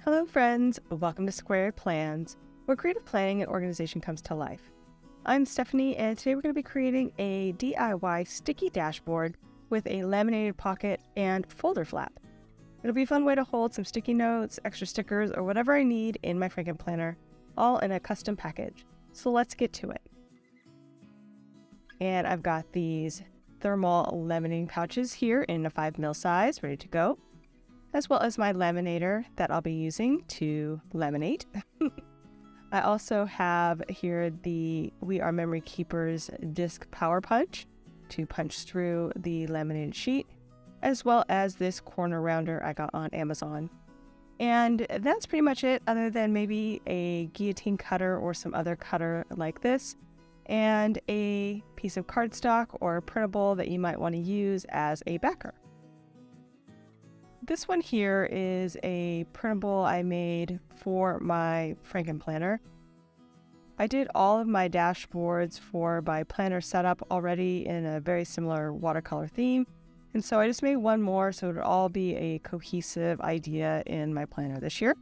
Hello friends, welcome to Squaird Plans, where creative planning and organization comes to life. I'm Stephanie, and today we're going to be creating a DIY sticky dashboard with a laminated pocket and folder flap. It'll be a fun way to hold some sticky notes, extra stickers, or whatever I need in my Franken planner, all in a custom package. So let's get to it. And I've got these thermal laminating pouches here in a 5mm size, ready to go, as well as my laminator that I'll be using to laminate. I also have here the We Are Memory Keepers disc power punch to punch through the laminated sheet, as well as this corner rounder I got on Amazon. And that's pretty much it, other than maybe a guillotine cutter or some other cutter like this, and a piece of cardstock or printable that you might want to use as a backer. This one here is a printable I made for my Franken planner. I did all of my dashboards for my planner setup already in a very similar watercolor theme, and so I just made one more so it would all be a cohesive idea in my planner this year.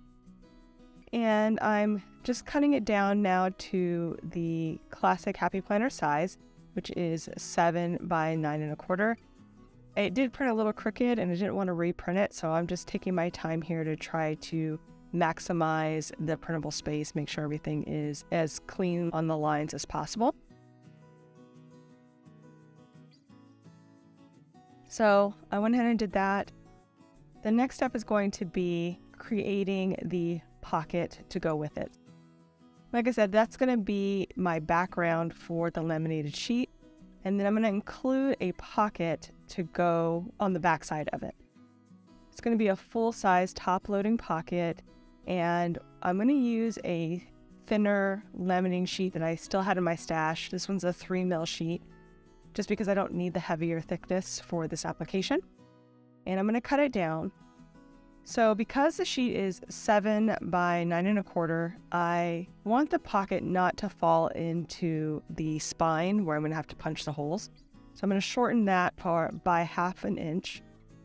And I'm just cutting it down now to the classic Happy Planner size, which is 7 by 9 1/4. It did print a little crooked and I didn't want to reprint it, so I'm just taking my time here to try to maximize the printable space, make sure everything is as clean on the lines as possible. So I went ahead and did that. The next step is going to be creating the pocket to go with it. Like I said, that's going to be my background for the laminated sheet, and then I'm going to include a pocket to go on the back side of it. It's going to be a full-size top-loading pocket, and I'm going to use a thinner laminating sheet that I still had in my stash. This one's a 3mm sheet, just because I don't need the heavier thickness for this application. And I'm going to cut it down. So because the sheet is 7 by 9 1/4, I want the pocket not to fall into the spine where I'm going to have to punch the holes. So I'm going to shorten that part by 1/2 inch.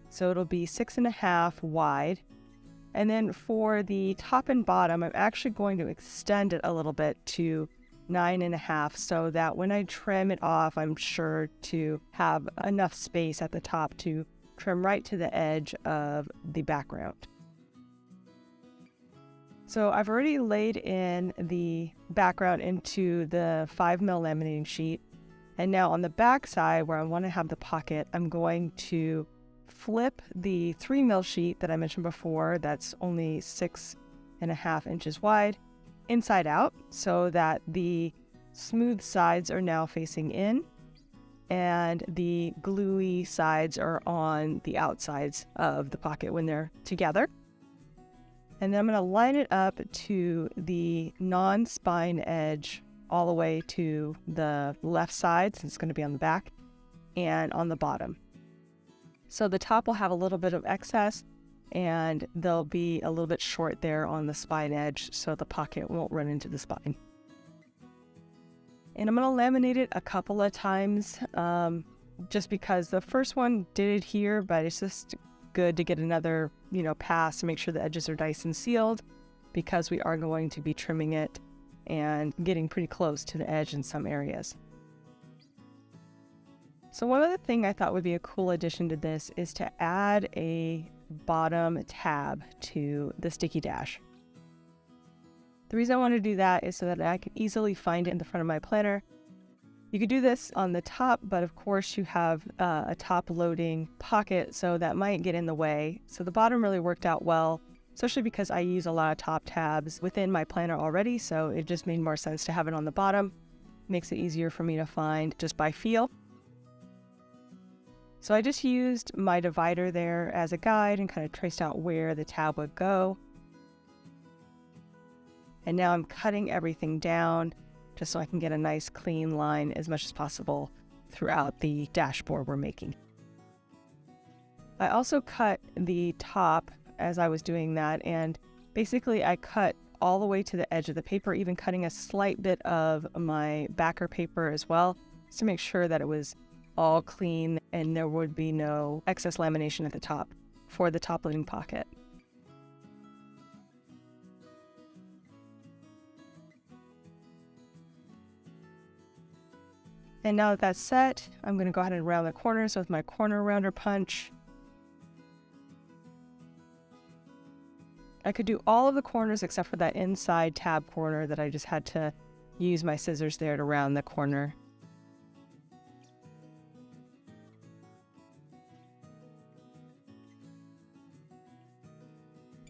So it'll be 6.5 wide. And then for the top and bottom, I'm actually going to extend it a little bit to 9.5 so that when I trim it off, I'm sure to have enough space at the top to trim right to the edge of the background. So I've already laid in the background into the 5mm laminating sheet. And now on the back side where I want to have the pocket, I'm going to flip the 3mm sheet that I mentioned before, that's only 6.5 inches wide, inside out so that the smooth sides are now facing in and the gluey sides are on the outsides of the pocket when they're together. And then I'm going to line it up to the non-spine edge all the way to the left side, since it's going to be on the back, and on the bottom. So the top will have a little bit of excess, and they'll be a little bit short there on the spine edge so the pocket won't run into the spine. And I'm going to laminate it a couple of times just because the first one did it here, but it's just good to get another, pass to make sure the edges are nice and sealed, because we are going to be trimming it and getting pretty close to the edge in some areas. So one other thing I thought would be a cool addition to this is to add a bottom tab to the sticky dash. The reason I want to do that is so that I can easily find it in the front of my planner. You could do this on the top, but of course you have a top loading pocket, so that might get in the way. So the bottom really worked out well, especially because I use a lot of top tabs within my planner already, so it just made more sense to have it on the bottom. Makes it easier for me to find just by feel. So I just used my divider there as a guide and kind of traced out where the tab would go. And now I'm cutting everything down just so I can get a nice clean line as much as possible throughout the dashboard we're making. I also cut the top as I was doing that, and basically I cut all the way to the edge of the paper, even cutting a slight bit of my backer paper as well, just to make sure that it was all clean and there would be no excess lamination at the top for the top loading pocket. And now that that's set, I'm going to go ahead and round the corners with my corner rounder punch. I could do all of the corners except for that inside tab corner that I just had to use my scissors there to round the corner.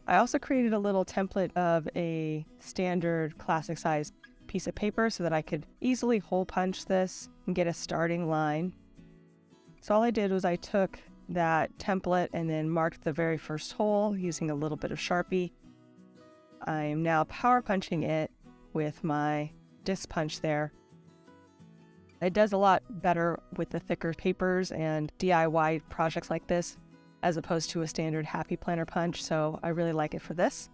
I also created a little template of a standard classic size piece of paper so that I could easily hole punch this and get a starting line. So all I did was I took that template and then marked the very first hole using a little bit of Sharpie. I am now power punching it with my disc punch there. It does a lot better with the thicker papers and DIY projects like this as opposed to a standard Happy Planner punch, so I really like it for this.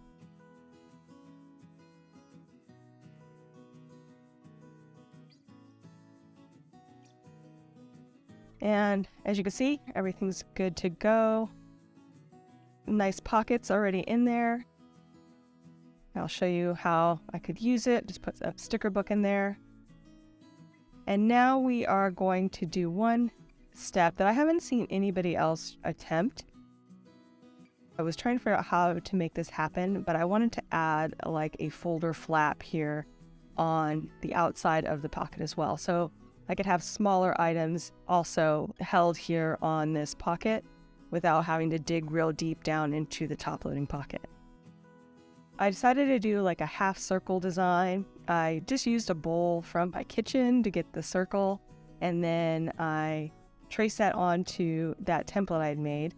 And as you can see, everything's good to go. Nice pockets already in there. I'll show you how I could use it. Just put a sticker book in there. And now we are going to do one step that I haven't seen anybody else attempt. I was trying to figure out how to make this happen, but I wanted to add like a folder flap here on the outside of the pocket as well. So I could have smaller items also held here on this pocket without having to dig real deep down into the top loading pocket. I decided to do like a half circle design. I just used a bowl from my kitchen to get the circle, and then I traced that onto that template I had made.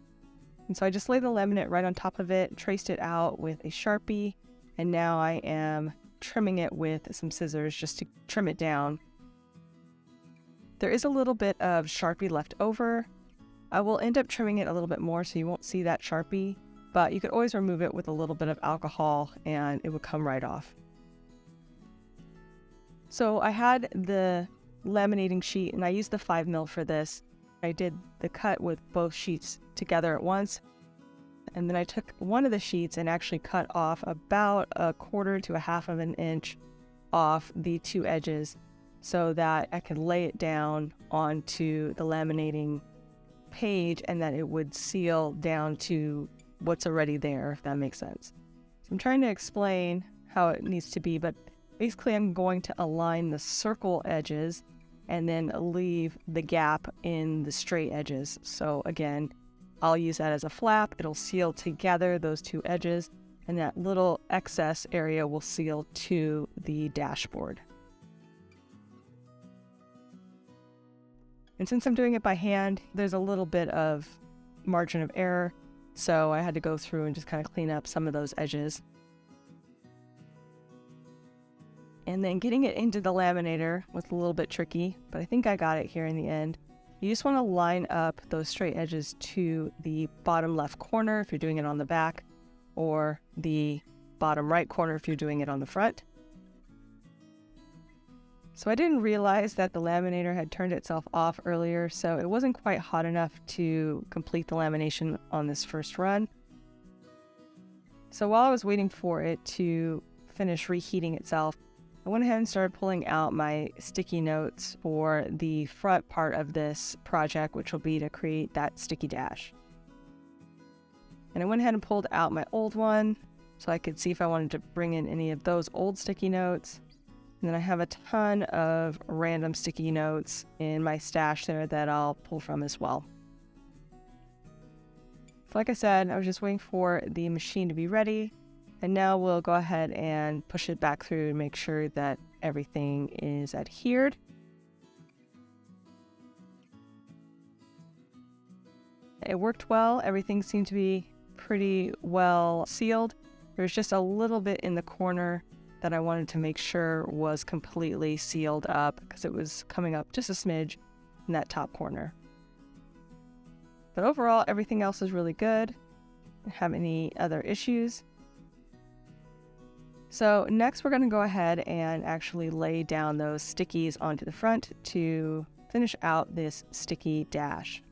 And so I just laid the laminate right on top of it, traced it out with a Sharpie, and now I am trimming it with some scissors just to trim it down. There is a little bit of Sharpie left over. I will end up trimming it a little bit more so you won't see that Sharpie, but you could always remove it with a little bit of alcohol and it would come right off. So I had the laminating sheet and I used the 5mm for this. I did the cut with both sheets together at once, and then I took one of the sheets and actually cut off about 1/4 to 1/2 of an inch off the two edges so that I could lay it down onto the laminating page and that it would seal down to what's already there, if that makes sense. So I'm trying to explain how it needs to be, but basically I'm going to align the circle edges and then leave the gap in the straight edges. So again, I'll use that as a flap. It'll seal together those two edges, and that little excess area will seal to the dashboard. And since I'm doing it by hand, there's a little bit of margin of error, so I had to go through and just kind of clean up some of those edges. And then getting it into the laminator was a little bit tricky, but I think I got it here in the end. You just want to line up those straight edges to the bottom left corner if you're doing it on the back, or the bottom right corner if you're doing it on the front. So I didn't realize that the laminator had turned itself off earlier, so it wasn't quite hot enough to complete the lamination on this first run. So while I was waiting for it to finish reheating itself, I went ahead and started pulling out my sticky notes for the front part of this project, which will be to create that sticky dash. And I went ahead and pulled out my old one so I could see if I wanted to bring in any of those old sticky notes. And then I have a ton of random sticky notes in my stash there that I'll pull from as well. So like I said, I was just waiting for the machine to be ready. And now we'll go ahead and push it back through and make sure that everything is adhered. It worked well. Everything seemed to be pretty well sealed. There's just a little bit in the corner that I wanted to make sure was completely sealed up because it was coming up just a smidge in that top corner. But overall, everything else is really good. I don't have any other issues. So next we're going to go ahead and actually lay down those stickies onto the front to finish out this sticky dash.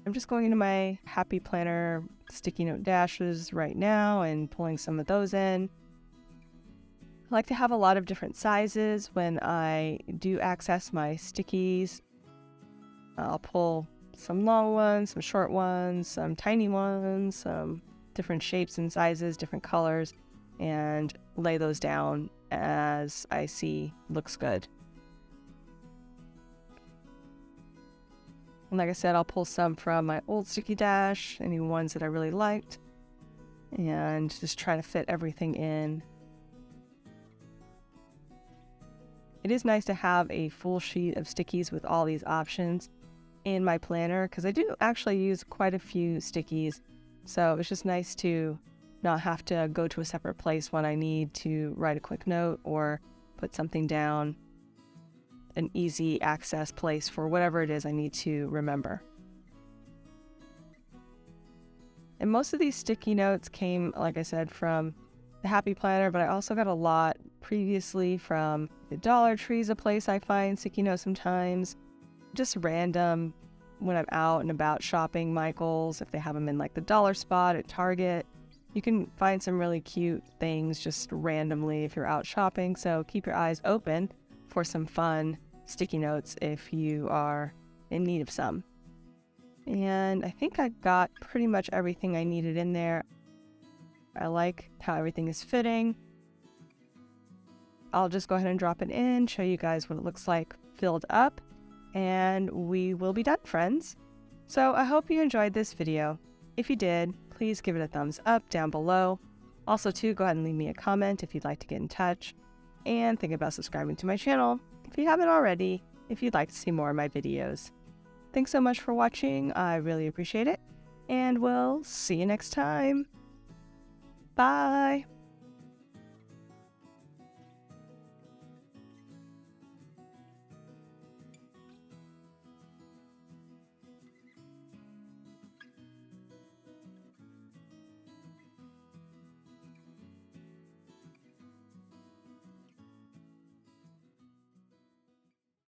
I'm just going into my Happy Planner sticky note dashes right now and pulling some of those in. like to have a lot of different sizes when I do access my stickies. I'll pull some long ones, some short ones, some tiny ones, some different shapes and sizes, different colors, and lay those down as I see looks good. And like I said, I'll pull some from my old sticky dash, any ones that I really liked, and just try to fit everything in. It is nice to have a full sheet of stickies with all these options in my planner, because I do actually use quite a few stickies, so it's just nice to not have to go to a separate place when I need to write a quick note or put something down, an easy access place for whatever it is I need to remember. And most of these sticky notes came, like I said, from the Happy Planner, but I also got a lot previously from the Dollar Tree is a place I find sticky notes sometimes. Just random when I'm out and about shopping. Michael's, if they have them in like the dollar spot at Target, you can find some really cute things just randomly if you're out shopping. So keep your eyes open for some fun sticky notes if you are in need of some. And I think I got pretty much everything I needed in there. I like how everything is fitting. I'll just go ahead and drop it in, show you guys what it looks like filled up, and we will be done, friends. So I hope you enjoyed this video. If you did, please give it a thumbs up down below. Also too, go ahead and leave me a comment if you'd like to get in touch, and think about subscribing to my channel if you haven't already, if you'd like to see more of my videos. Thanks so much for watching. I really appreciate it, and we'll see you next time. Bye!